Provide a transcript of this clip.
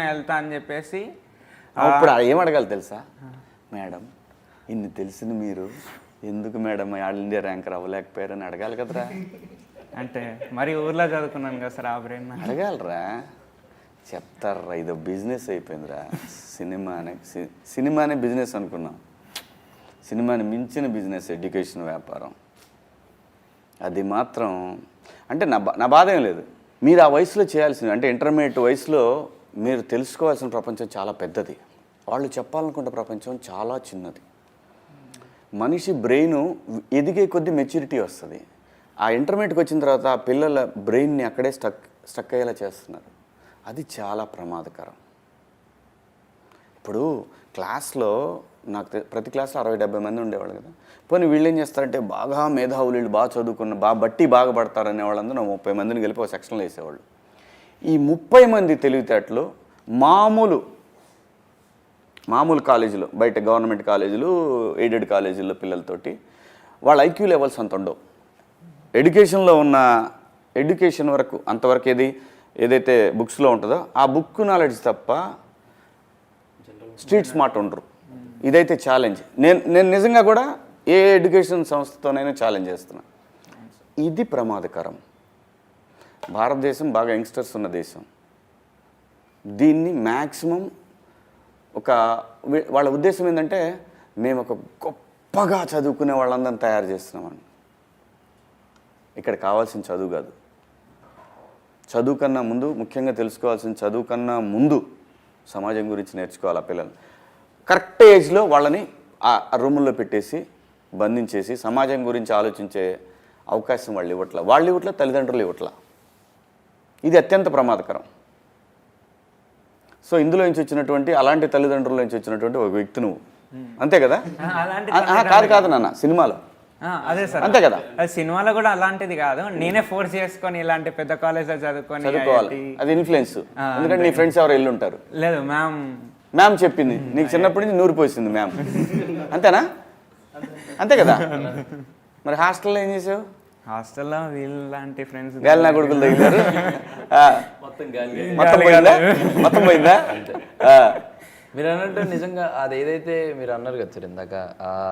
వెళ్తా అని చెప్పేసి ఇప్పుడు ఏం అడగాలి తెలుసా, మేడం ఇన్ని తెలిసిన మీరు ఎందుకు మేడం ఆల్ ఇండియా ర్యాంకర్ అవ్వలేకపోయారని అడగాలి కదరా. అంటే మరి ఊర్లో చదువుకున్నాను కదా సార్, ఆ బ్రెయిన్ అడగాలరా, చెప్తారా. ఇదో బిజినెస్ అయిపోయిందిరా. సినిమానే బిజినెస్ అనుకున్నాం. సినిమాని మించిన బిజినెస్ ఎడ్యుకేషన్, వ్యాపారం. అది మాత్రం అంటే నా బాధ ఏం లేదు. మీరు ఆ వయసులో చేయాల్సింది అంటే ఇంటర్మీడియట్ వయసులో మీరు తెలుసుకోవాల్సిన ప్రపంచం చాలా పెద్దది. వాళ్ళు చెప్పాలనుకుంటే ప్రపంచం చాలా చిన్నది. మనిషి బ్రెయిన్ ఎదిగే కొద్దీ మెచ్యూరిటీ వస్తుంది. ఆ ఇంటర్మీడియట్కి వచ్చిన తర్వాత ఆ పిల్లల బ్రెయిన్ని అక్కడే స్టక్ అయ్యేలా చేస్తున్నారు. అది చాలా ప్రమాదకరం. ఇప్పుడు క్లాస్లో నాకు ప్రతి క్లాస్లో 60-70 మంది ఉండేవాళ్ళు కదా. పోనీ వీళ్ళు ఏం చేస్తారంటే బాగా మేధావులు, వీళ్ళు బాగా చదువుకున్న బాగా పడతారనే వాళ్ళందరూ 30 మందిని కలిపి ఒక సెక్షన్లో వేసేవాళ్ళు. ఈ 30 మంది తెలివితేటలు మామూలు కాలేజీలో, బయట గవర్నమెంట్ కాలేజీలు, ఎయిడెడ్ కాలేజీల్లో పిల్లలతోటి వాళ్ళ ఐక్యూ లెవెల్స్ అంత ఉండవు. ఎడ్యుకేషన్లో ఉన్న ఎడ్యుకేషన్ వరకు అంతవరకు ఏదైతే బుక్స్లో ఉంటుందో ఆ బుక్ నాలెడ్జ్ తప్ప స్ట్రీట్ స్మార్ట్ ఉండరు. ఇదైతే ఛాలెంజ్. నేను నిజంగా కూడా ఏ ఎడ్యుకేషన్ సంస్థతోనైనా ఛాలెంజ్ చేస్తున్నా. ఇది ప్రమాదకరం. భారతదేశం బాగా యంగ్స్టర్స్ ఉన్న దేశం. దీన్ని మ్యాక్సిమం వాళ్ళ ఉద్దేశం ఏంటంటే మేము ఒక గొప్పగా చదువుకునే వాళ్ళందరినీ తయారు చేస్తున్నామని. ఇక్కడ కావాల్సిన చదువు కాదు. చదువు కన్నా ముందు, ముఖ్యంగా తెలుసుకోవాల్సిన చదువు కన్నా ముందు సమాజం గురించి నేర్చుకోవాలి. ఆ పిల్లలు కరెక్ట్ ఏజ్లో వాళ్ళని ఆ రూముల్లో పెట్టేసి బంధించేసి సమాజం గురించి ఆలోచించే అవకాశం వాళ్ళు ఇవ్వట్ల, తల్లిదండ్రులు ఇవ్వట్ల. ఇది అత్యంత ప్రమాదకరం. సో ఇందులో నుంచి వచ్చినటువంటి అలాంటి తల్లిదండ్రుల నుంచి వచ్చినటువంటి ఒక వ్యక్తి నువ్వు, అంతే కదా? కాదు నాన్న, సినిమాలో అదే సార్, అంతే కదా? సినిమాలో కూడా అలాంటిది కాదు, నేనే ఫోర్స్ చేసుకొని ఇలాంటి పెద్ద కాలేజ్లో చదువుకోవాలి. అది ఇన్ఫ్లుయెన్స్. ఎందుకంటే నీ ఫ్రెండ్స్ ఎవరు ఉంటారు. లేదు, మ్యామ్ చెప్పింది నీకు చిన్నప్పటి నుంచి నూరు పోసింది మ్యామ్, అంతేనా? అంతే కదా? మరి హాస్టల్లో ఏం చేసావు? హాస్టల్లో వీళ్ళంటి ఫ్రెండ్స్ గాలి నా కొడుకులు తగ్గినారు. మొత్తం పోయిందా? మీరు అన్నట్టు నిజంగా అది ఏదైతే మీరు అన్నారు కదా సార్ ఇందాక